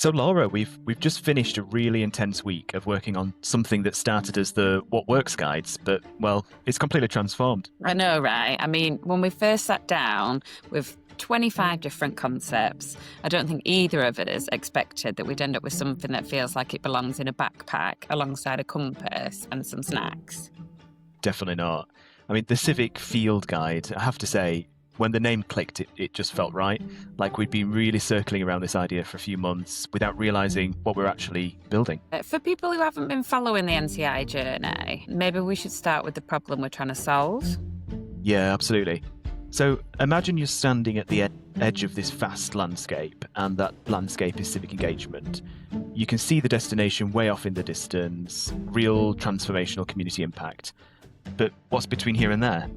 So Laura, we've just finished a really intense week of working on something that started as the What Works guides, but well, it's completely transformed. I know, right? I mean, when we first sat down with 25 different concepts, I don't think either of us expected that we'd end up with something that feels like it belongs in a backpack alongside a compass and some snacks. Definitely not. I mean, the Civic Field guide, I have to say, when the name clicked, it just felt right. Like we'd been really circling around this idea for a few months without realising what we're actually building. For people who haven't been following the NCIA journey, maybe we should start with the problem we're trying to solve. Yeah, absolutely. So imagine you're standing at the edge of this vast landscape, and that landscape is civic engagement. You can see the destination way off in the distance, real transformational community impact. But what's between here and there?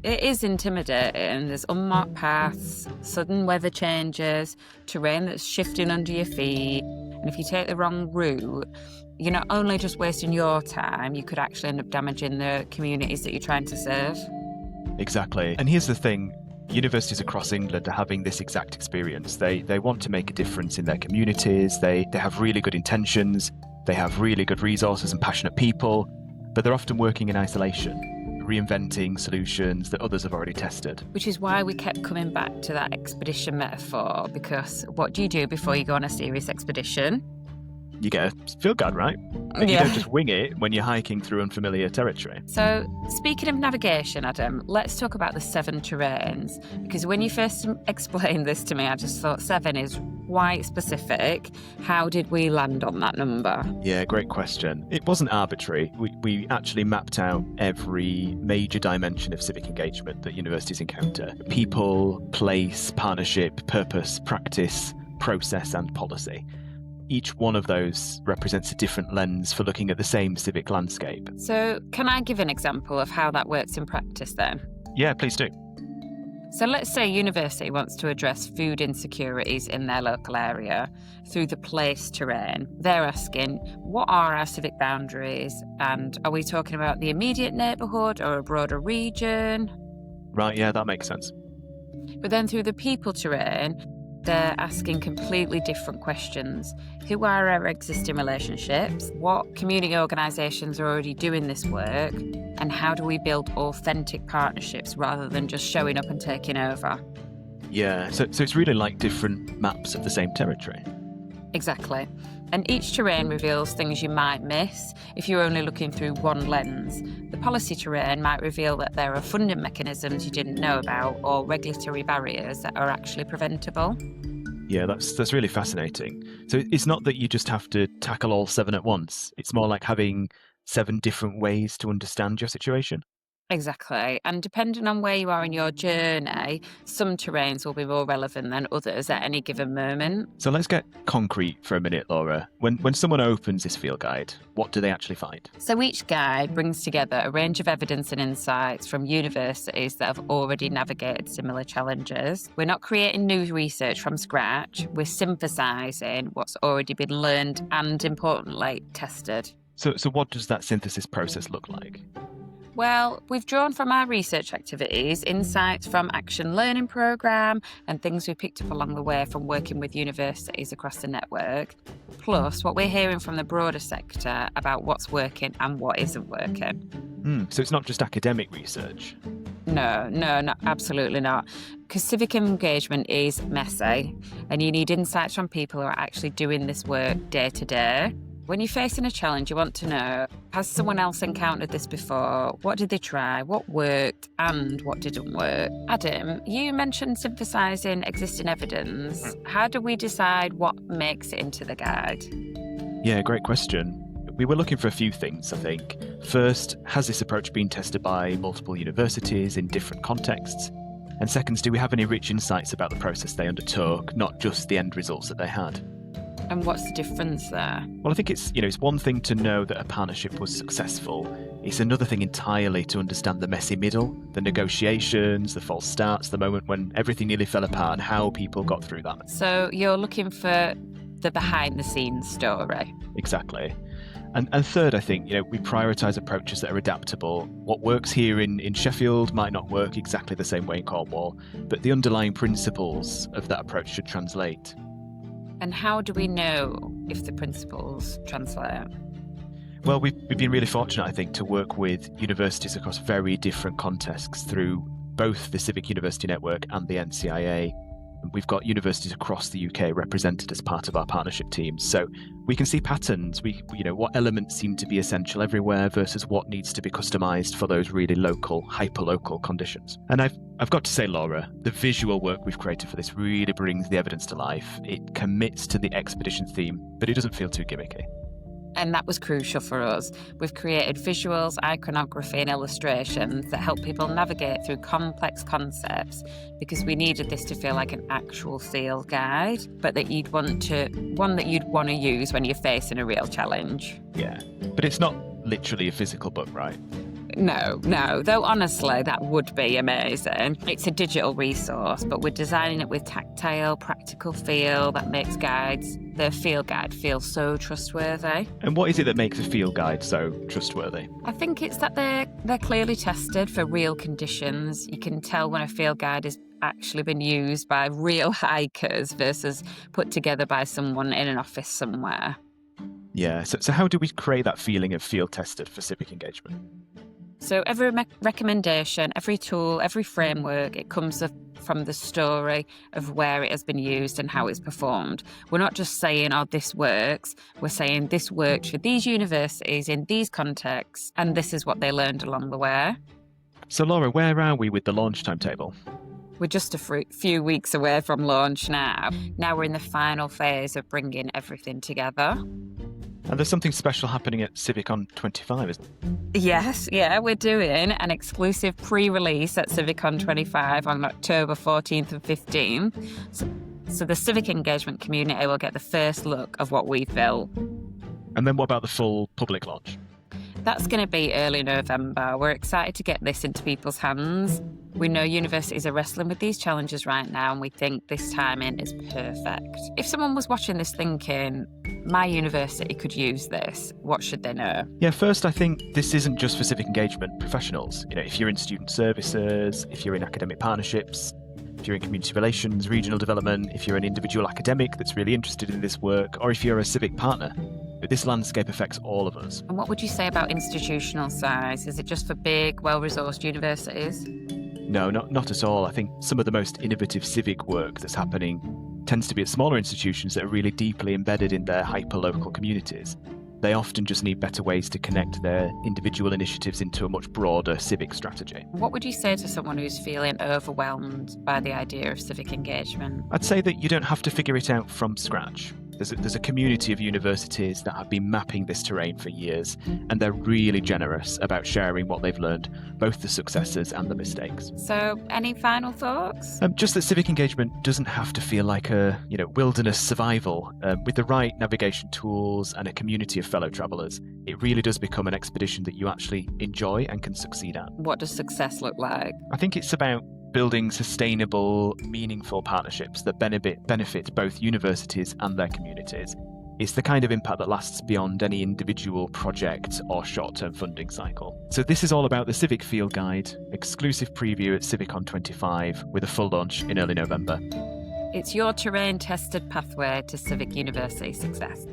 It is intimidating. There's unmarked paths, sudden weather changes, terrain that's shifting under your feet. And if you take the wrong route, you're not only just wasting your time, you could actually end up damaging the communities that you're trying to serve. Exactly. And here's the thing. Universities across England are having this exact experience. They want to make a difference in their communities. They have really good intentions. They have really good resources and passionate people. But they're often working in isolation, reinventing solutions that others have already tested. Which is why we kept coming back to that expedition metaphor, because what do you do before you go on a serious expedition? You get a field guide, right? But you don't just wing it when you're hiking through unfamiliar territory. So, speaking of navigation, Adam, let's talk about the 7 terrains. Because when you first explained this to me, I just thought 7 is quite specific. How did we land on that number? Yeah, great question. It wasn't arbitrary. We actually mapped out every major dimension of civic engagement that universities encounter. People, place, partnership, purpose, practice, process, and policy. Each one of those represents a different lens for looking at the same civic landscape. So, can I give an example of how that works in practice then? Yeah, please do. So let's say a university wants to address food insecurities in their local area through the place terrain. They're asking, what are our civic boundaries? And are we talking about the immediate neighbourhood or a broader region? Right, yeah, that makes sense. But then through the people terrain, they're asking completely different questions. Who are our existing relationships? What community organisations are already doing this work? And how do we build authentic partnerships rather than just showing up and taking over? Yeah, so it's really like different maps of the same territory. Exactly. And each terrain reveals things you might miss if you're only looking through one lens. The policy terrain might reveal that there are funding mechanisms you didn't know about or regulatory barriers that are actually preventable. Yeah, that's really fascinating. So it's not that you just have to tackle all 7 at once. It's more like having 7 different ways to understand your situation. Exactly. And depending on where you are in your journey, some terrains will be more relevant than others at any given moment. So let's get concrete for a minute, Laura. When someone opens this field guide, what do they actually find? So each guide brings together a range of evidence and insights from universities that have already navigated similar challenges. We're not creating new research from scratch. We're synthesising what's already been learned and, importantly, tested. So what does that synthesis process look like? Well, we've drawn from our research activities insights from Action Learning Programme and things we picked up along the way from working with universities across the network, plus what we're hearing from the broader sector about what's working and what isn't working. So it's not just academic research? No, absolutely not. Because civic engagement is messy and you need insights from people who are actually doing this work day to day. When you're facing a challenge, you want to know, has someone else encountered this before? What did they try? What worked and what didn't work? Adam, you mentioned synthesising existing evidence. How do we decide what makes it into the guide? Yeah, great question. We were looking for a few things, I think. First, has this approach been tested by multiple universities in different contexts? And second, do we have any rich insights about the process they undertook, not just the end results that they had? And what's the difference there? Well, I think it's one thing to know that a partnership was successful. It's another thing entirely to understand the messy middle, the negotiations, the false starts, the moment when everything nearly fell apart and how people got through that. So you're looking for the behind-the-scenes story. Exactly. And third, I think, we prioritise approaches that are adaptable. What works here in Sheffield might not work exactly the same way in Cornwall, but the underlying principles of that approach should translate. And how do we know if the principles translate? Well, we've been really fortunate, I think, to work with universities across very different contexts through both the Civic University Network and the NCIA. We've got universities across the UK represented as part of our partnership teams. So we can see patterns, what elements seem to be essential everywhere versus what needs to be customised for those really local, hyper-local conditions. And I've got to say, Laura, the visual work we've created for this really brings the evidence to life. It commits to the expedition theme, but it doesn't feel too gimmicky. And that was crucial for us. We've created visuals, iconography and illustrations that help people navigate through complex concepts because we needed this to feel like an actual field guide, but that you'd want to use when you're facing a real challenge. Yeah, but it's not literally a physical book, right? No, though honestly, that would be amazing. It's a digital resource, but we're designing it with tactile, practical feel that makes the field guide feel so trustworthy. And what is it that makes a field guide so trustworthy? I think it's that they're clearly tested for real conditions. You can tell when a field guide has actually been used by real hikers versus put together by someone in an office somewhere. Yeah, so how do we create that feeling of field tested for civic engagement? So every recommendation, every tool, every framework, it comes from the story of where it has been used and how it's performed. We're not just saying, this works. We're saying this worked for these universities in these contexts, and this is what they learned along the way. So Laura, where are we with the launch timetable? We're just a few weeks away from launch now. Now we're in the final phase of bringing everything together. And there's something special happening at Civic on 25, isn't it? Yes, we're doing an exclusive pre-release at Civic on 25 on October 14th and 15th. So the civic engagement community will get the first look of what we've built. And then what about the full public launch? That's going to be early November. We're excited to get this into people's hands. We know universities are wrestling with these challenges right now, and we think this timing is perfect. If someone was watching this thinking, my university could use this, what should they know? Yeah, first, I think this isn't just for civic engagement professionals. If you're in student services, if you're in academic partnerships, if you're in community relations, regional development, if you're an individual academic that's really interested in this work, or if you're a civic partner. But this landscape affects all of us. And what would you say about institutional size? Is it just for big, well-resourced universities? No, not at all. I think some of the most innovative civic work that's happening tends to be at smaller institutions that are really deeply embedded in their hyper-local communities. They often just need better ways to connect their individual initiatives into a much broader civic strategy. What would you say to someone who's feeling overwhelmed by the idea of civic engagement? I'd say that you don't have to figure it out from scratch. There's a community of universities that have been mapping this terrain for years, and they're really generous about sharing what they've learned, both the successes and the mistakes. So, any final thoughts? Just that civic engagement doesn't have to feel like a wilderness survival. With the right navigation tools and a community of fellow travellers, it really does become an expedition that you actually enjoy and can succeed at. What does success look like? I think it's about building sustainable, meaningful partnerships that benefit both universities and their communities. It's the kind of impact that lasts beyond any individual project or short-term funding cycle. So this is all about the Civic Field Guide, exclusive preview at Civic on 25 with a full launch in early November. It's your terrain-tested pathway to civic university success.